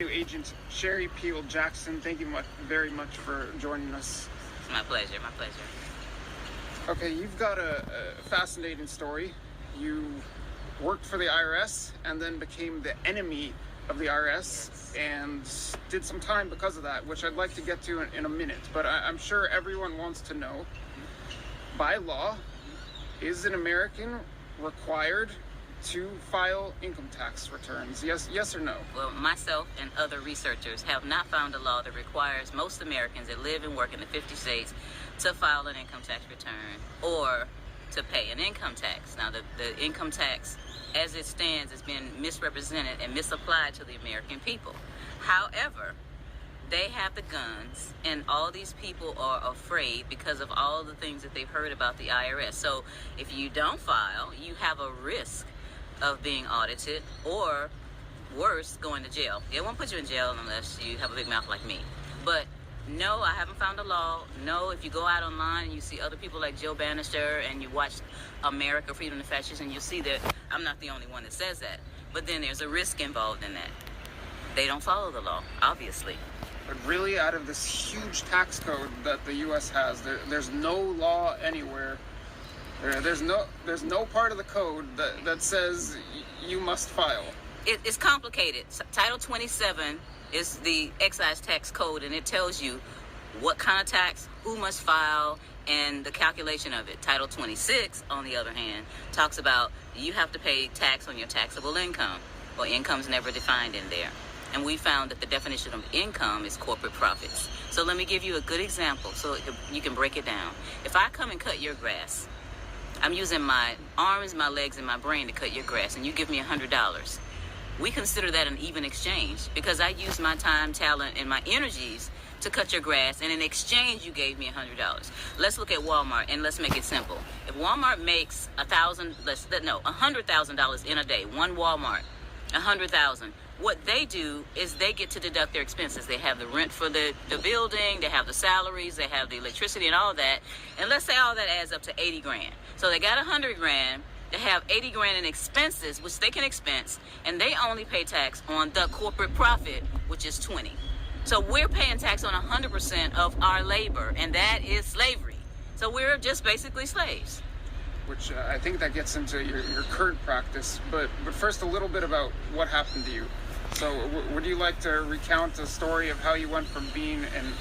Agent Sherry Peel Jackson. Thank you very much for joining us. It's my pleasure, my pleasure. Okay, you've got a fascinating story. You worked for the IRS and then became the enemy of the IRS and did some time because of that, which I'd like to get to in a minute. But I'm sure everyone wants to know, by law, is an American required to file income tax returns? Yes or no? Well, myself and other researchers have not found a law that requires most Americans that live and work in the 50 states to file an income tax return or to pay an income tax. Now, the income tax, as it stands, has been misrepresented and misapplied to the American people. However, they have the guns, and all these people are afraid because of all the things that they've heard about the IRS. So if you don't file, you have a risk of being audited, or worse, going to jail. They won't put you in jail unless you have a big mouth like me. But no, I haven't found a law. No, if you go out online and you see other people like Joe Bannister and you watch America, Freedom and Fascism, you'll see that I'm not the only one that says that. But then there's a risk involved in that. They don't follow the law, obviously. But really, out of this huge tax code that the U.S. has, there's no law anywhere. There's no part of the code that says you must file. It's complicated. Title 27 is the excise tax code, and it tells you what kind of tax, who must file, and the calculation of it. Title 26, on the other hand, talks about you have to pay tax on your taxable income. Well, income's never defined in there. And we found that the definition of income is corporate profits. So let me give you a good example so you can break it down. If I come and cut your grass, I'm using my arms, my legs, and my brain to cut your grass, and you give me $100. We consider that an even exchange because I use my time, talent, and my energies to cut your grass, and in exchange, you gave me $100. Let's look at Walmart, and let's make it simple. If Walmart makes $100,000 in a day, one Walmart, $100,000. What they do is they get to deduct their expenses. They have the rent for the building, they have the salaries, they have the electricity and all that. And let's say all that adds up to 80 grand. So they got 100 grand, they have 80 grand in expenses, which they can expense, and they only pay tax on the corporate profit, which is 20. So we're paying tax on 100% of our labor, and that is slavery. So we're just basically slaves. Which I think that gets into your current practice. But first, a little bit about what happened to you. So would you like to recount the story of how you went from being an